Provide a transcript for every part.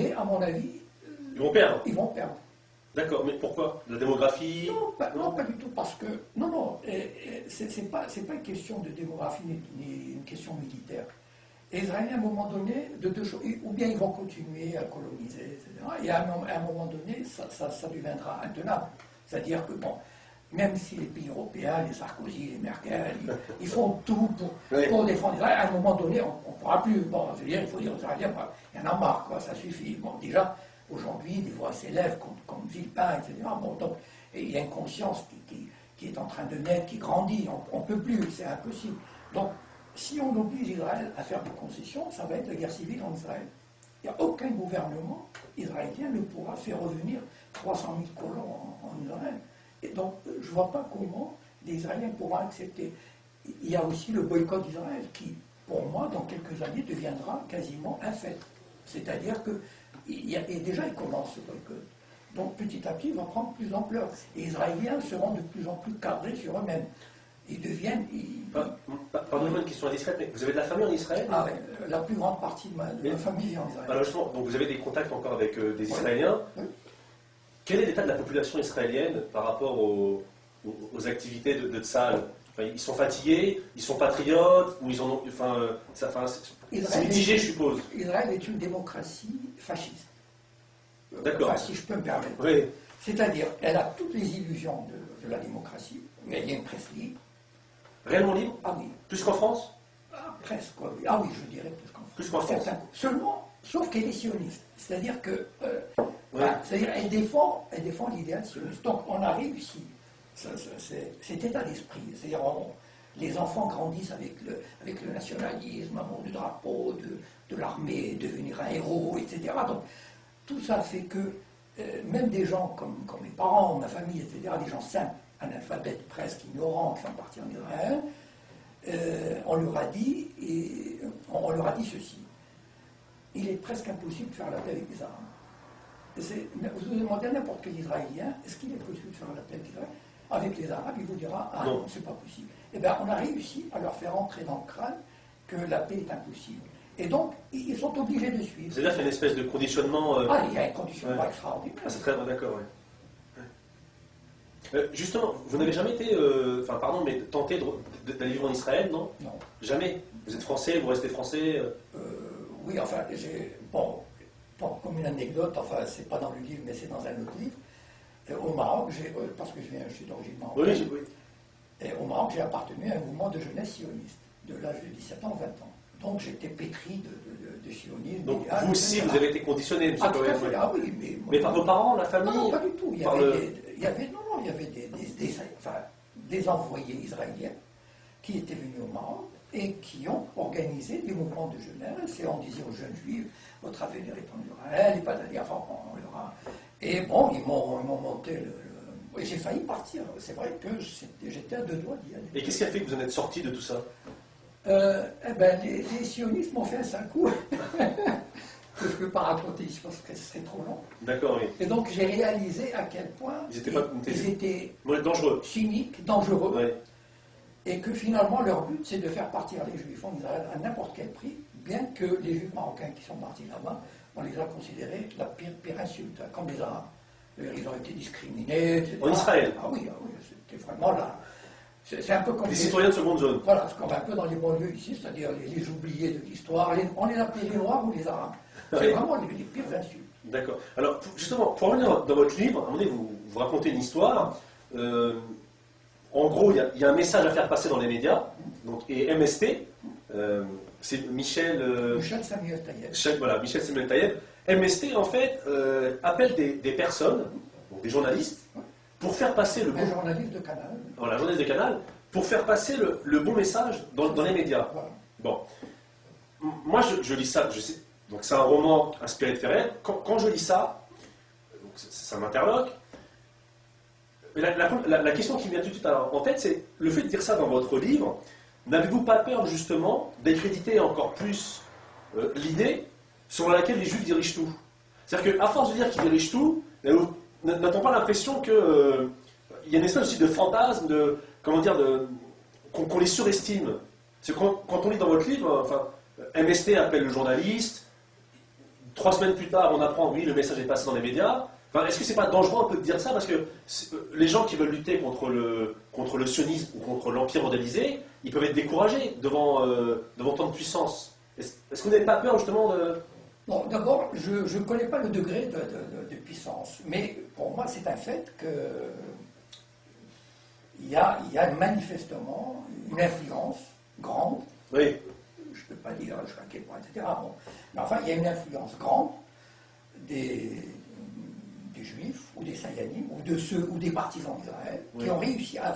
Mais à mon avis, Ils vont perdre. ils vont perdre. D'accord, mais pourquoi? La démographie? Non, pas du tout, parce que, non, c'est pas une question de démographie ni une question militaire. Les Israéliens, à un moment donné, de deux choses, ou bien ils vont continuer à coloniser, etc. Et à un moment donné, ça deviendra intenable. C'est-à-dire que, bon, même si les pays européens, les Sarkozy, les Merkel, ils font tout pour défendre Israël, à un moment donné, on ne pourra plus. Bon, je veux dire, il faut dire aux Israéliens, il y en a marre, quoi, ça suffit. Bon, déjà, aujourd'hui, des voix s'élèvent comme Villepin, etc. Bon, donc, et il y a une conscience qui est en train de naître, qui grandit. On ne peut plus, c'est impossible. Donc, si on oblige Israël à faire des concessions, ça va être la guerre civile en Israël. Il n'y a aucun gouvernement israélien ne pourra faire revenir 300 000 colons en Israël. Et donc, je ne vois pas comment les Israéliens pourront accepter. Il y a aussi le boycott d'Israël qui, pour moi, dans quelques années, deviendra quasiment un fait. C'est-à-dire que, et déjà, il commence ce boycott. Donc, petit à petit, il va prendre plus d'ampleur. Les Israéliens seront de plus en plus cadrés sur eux-mêmes. Ils deviennent... Pardonnez-moi une question indiscrète, mais vous avez de la famille en Israël? Ah ouais, la plus grande partie de ma famille vit en Israël. Alors justement, donc vous avez des contacts encore avec des Israéliens. Oui. Quel est l'état de la population israélienne par rapport aux activités de Tsahal? Enfin, ils sont fatigués, ils sont patriotes, ou ils en ont... c'est mitigé, je suppose. Israël est une démocratie fasciste. D'accord. Enfin, si je peux me permettre. Oui. C'est-à-dire, elle a toutes les illusions de la démocratie, mais il y a une presse libre. Réellement libre? Ah oui. Plus qu'en France? Ah, presque, quoi. Ah oui, je dirais plus qu'en France. Plus qu'en France. Seulement, sauf qu'elle est sioniste. C'est-à-dire que... Oui. c'est-à-dire, elle défend l'idéal sioniste. Donc, on a réussi cet état d'esprit. C'est-à-dire, les enfants grandissent avec le nationalisme, amour du drapeau, de l'armée, devenir un héros, etc. Donc, tout ça fait que même des gens comme mes parents, ma famille, etc., des gens simples, analphabètes, presque ignorants, qui sont partis en Israël, on leur a dit ceci. Il est presque impossible de faire la paix avec les Arabes. Vous demandez à n'importe quel Israélien, est-ce qu'il est possible de faire la paix avec les Arabes? Il vous dira, ah non, c'est pas possible. Eh bien, on a réussi à leur faire entrer dans le crâne que la paix est impossible. Et donc, ils sont obligés de suivre. C'est-à-dire qu'il y a une espèce de conditionnement... Ah, il y a un conditionnement extraordinaire. Ah, c'est très bon, d'accord, oui. Justement, vous n'avez jamais été, tenté d'aller vivre en Israël, non? Non. Jamais. Vous êtes français, vous restez français? Oui, enfin, comme une anecdote, enfin, c'est pas dans le livre, mais c'est dans un autre livre. Au Maroc, parce que je suis d'origine marocaine, Oui. Et au Maroc, j'ai appartenu à un mouvement de jeunesse sioniste, de l'âge de 17 ans, 20 ans. Donc j'étais pétri de sionisme. Donc vous aussi, vous avez été conditionné, tout à fait. Ah oui, mais par vos parents, la famille? Non, pas du tout. Il y avait des envoyés israéliens qui étaient venus au Maroc et qui ont organisé des mouvements de jeunesse, et on disait aux jeunes juifs, votre avenir est en Israël, et pas d'ailleurs, on leur a... Et bon, ils m'ont monté et j'ai failli partir. C'est vrai que j'étais à deux doigts d'y aller. Et qu'est-ce qui a fait que vous en êtes sorti de tout ça? Les sionistes m'ont fait un sale coup. Que je ne peux pas raconter ici parce que ce serait trop long. D'accord, oui. Et donc j'ai réalisé à quel point ils étaient dangereux, cyniques, dangereux, ouais. Et que finalement leur but c'est de faire partir les juifs en Israël à n'importe quel prix, bien que les juifs marocains qui sont partis là-bas, on les a considérés la pire insulte, comme les Arabes. Ils ont été discriminés, etc. En Israël? Ah oui, c'était vraiment là. C'est un peu comme les citoyens de seconde zone. Voilà, c'est comme un peu dans les banlieues ici, c'est-à-dire les oubliés de l'histoire. On les appelait les Noirs ou les Arabes. C'est vraiment les pires insultes. D'accord. Alors, justement, pour revenir dans votre livre, à un moment donné, vous racontez une histoire. En gros, il y a un message à faire passer dans les médias. Donc, et MST, c'est Michel Samuel Taïeb. Michel Samuel Taïeb. MST, en fait, appelle des personnes, donc des journalistes, pour faire passer le bon... journaliste de Canal. Voilà, journaliste de Canal, pour faire passer le bon message dans les médias. Voilà. Bon. Moi, je lis ça, je sais... Donc c'est un roman inspiré de faits réels. Quand je lis ça, ça m'interloque. Mais la question qui me vient tout de suite en tête, c'est le fait de dire ça dans votre livre, n'avez-vous pas peur justement décréditer encore plus l'idée sur laquelle les Juifs dirigent tout? C'est-à-dire qu'à force de dire qu'ils dirigent tout, n'a-t-on pas l'impression qu'il y a une espèce aussi de fantasme, qu'on les surestime? C'est quand on lit dans votre livre, MST appelle le journaliste, 3 semaines plus tard, on apprend, oui, le message est passé dans les médias. Enfin, est-ce que c'est pas dangereux un peu de dire ça? Parce que les gens qui veulent lutter contre le sionisme ou contre l'empire mondialisé, ils peuvent être découragés devant tant de puissance. Est-ce que vous n'avez pas peur justement de... Bon, d'abord, je ne connais pas le degré de puissance, mais pour moi, c'est un fait qu'il y a manifestement une influence grande. Oui. Je ne peux pas dire jusqu'à quel point, etc. Bon. Mais enfin, il y a une influence grande des Juifs ou des Sayanim ou des partisans d'Israël qui ont réussi à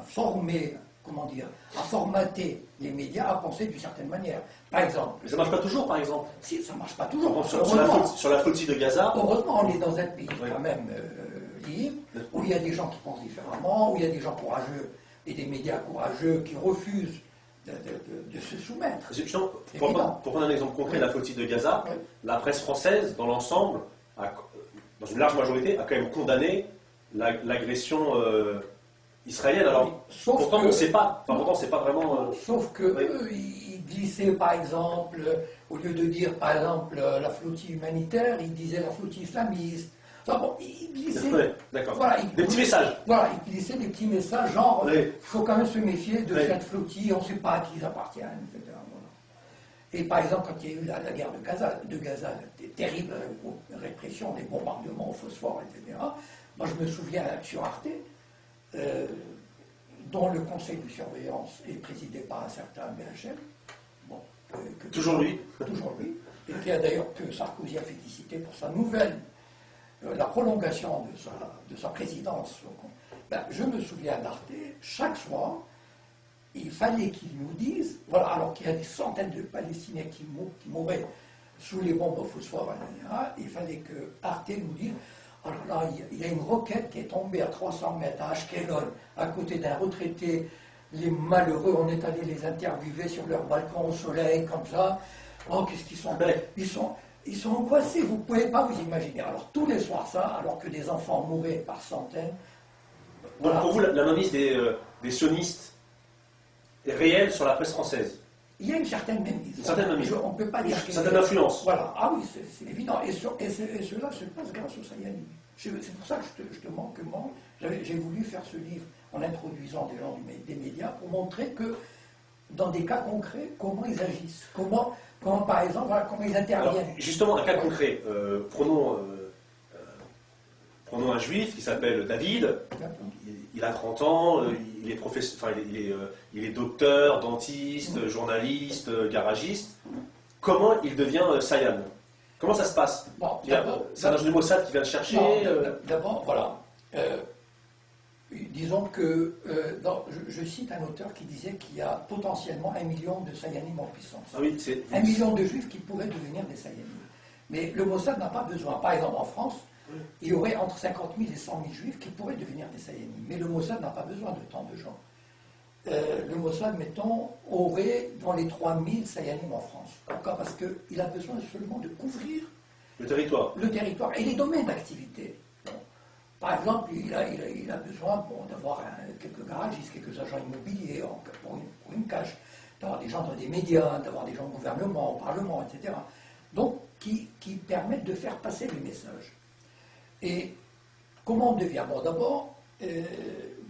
former, comment dire, à formater les médias à penser d'une certaine manière. Par exemple. Mais ça ne marche pas toujours, par exemple. Si, ça ne marche pas toujours. Sur la flottille de Gaza. Heureusement, on est dans un pays quand même libre, où il y a des gens qui pensent différemment, où il y a des gens courageux et des médias courageux qui refusent de se soumettre. Pour prendre un exemple concret, la flottille de Gaza, la presse française, dans l'ensemble, dans une large majorité, a quand même condamné l'agression israélienne. Alors, pourtant, on ne sait pas. Enfin, pourtant, c'est pas vraiment. Sauf que eux, ils glissaient, par exemple, au lieu de dire, par exemple, la flottille humanitaire, ils disaient la flottille islamiste. Enfin bon, ils glissaient. D'accord. Voilà, des petits messages. Voilà, ils glissaient des petits messages, genre, il faut quand même se méfier de cette flottille, on ne sait pas à qui ils appartiennent, etc. Voilà. Et par exemple, quand il y a eu la guerre de Gaza, la terrible répression, les bombardements au phosphore, etc., moi je me souviens sur Arte, dont le conseil de surveillance est présidé par un certain BHM. Bon, toujours lui. Toujours lui. Et qui a d'ailleurs que Sarkozy a félicité pour sa nouvelle, la prolongation de sa présidence. Ben, je me souviens d'Arte, chaque soir, il fallait qu'il nous dise, voilà, alors qu'il y a des centaines de Palestiniens qui mouraient sous les bombes au phosphore, etc., il fallait que Arte nous dise, alors là, il y a une roquette qui est tombée à 300 mètres à Ashkelon, à côté d'un retraité. Les malheureux, on est allé les interviewer sur leur balcon au soleil, comme ça. Oh, qu'est-ce qu'ils sont bêtes. Ils sont angoissés, vous ne pouvez pas vous imaginer. Alors, tous les soirs, ça, alors que des enfants mouraient par centaines. Voilà. Donc, pour vous, la mainmise des sionistes est réelle sur la presse française? Il y a une certaine mainmise. Une certaine mainmise. On ne peut pas dire une certaine influence. Voilà. Ah oui, c'est évident. Et cela se passe grâce au Sayanim. C'est pour ça que je te manque. J'ai voulu faire ce livre en introduisant des gens des médias pour montrer que, dans des cas concrets, comment ils agissent. Comment par exemple, voilà, comment ils interviennent. Alors, justement, un cas concret. Prenons un juif qui s'appelle David. Il a 30 ans, il est professeur, enfin, il est docteur, dentiste, journaliste, garagiste. Comment il devient Sayan? Comment ça se passe? C'est un agent du Mossad qui vient le chercher? D'abord, voilà. Disons que, je cite un auteur qui disait qu'il y a potentiellement 1 million de Sayanim en puissance. Ah oui, 1 million de juifs qui pourraient devenir des Sayanim. Mais le Mossad n'a pas besoin. Par exemple, en France, il y aurait entre 50 000 et 100 000 juifs qui pourraient devenir des Sayanim. Mais le Mossad n'a pas besoin de tant de gens. Le Mossad, mettons, aurait dans les 3 000 Sayanim en France. Pourquoi? Parce qu'il a besoin seulement de couvrir le territoire et les domaines d'activité. Bon. Par exemple, il a besoin d'avoir quelques garagistes, quelques agents immobiliers pour une cache, d'avoir des gens dans des médias, d'avoir des gens au gouvernement, au Parlement, etc. Donc, qui permettent de faire passer les messages. Et comment on devient? Bon, d'abord,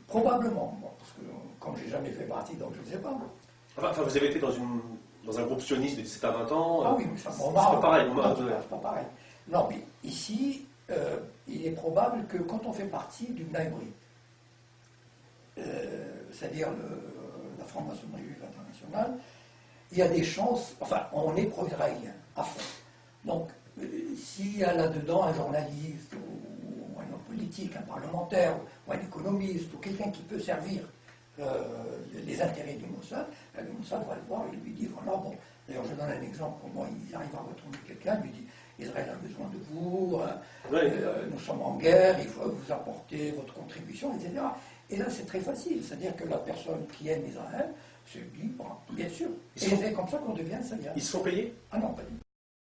probablement, parce que comme j'ai jamais fait partie, donc je ne sais pas. Enfin, vous avez été dans un groupe sioniste de 17 à 20 ans. Ah oui, mais c'est pas pareil. C'est pas pareil. Non, mais ici, il est probable que quand on fait partie du Bnei Brit, c'est-à-dire la franc-maçonnerie juive internationale, il y a des chances, enfin, on est pro-israélien, à fond. Donc, s'il y a là-dedans un journaliste, ou un homme politique, un parlementaire, ou un économiste, ou quelqu'un qui peut servir les intérêts du Mossad, le Mossad va le voir et lui dit, voilà, bon, d'ailleurs je donne un exemple, comment ils arrivent à retourner quelqu'un, lui dit, Israël a besoin de vous, nous sommes en guerre, il faut vous apporter votre contribution, etc. Et là c'est très facile, c'est-à-dire que la personne qui aime Israël se dit, bon, bien sûr, et c'est comme ça qu'on devient Sayan. Ils se font payer? Ah non, pas du tout.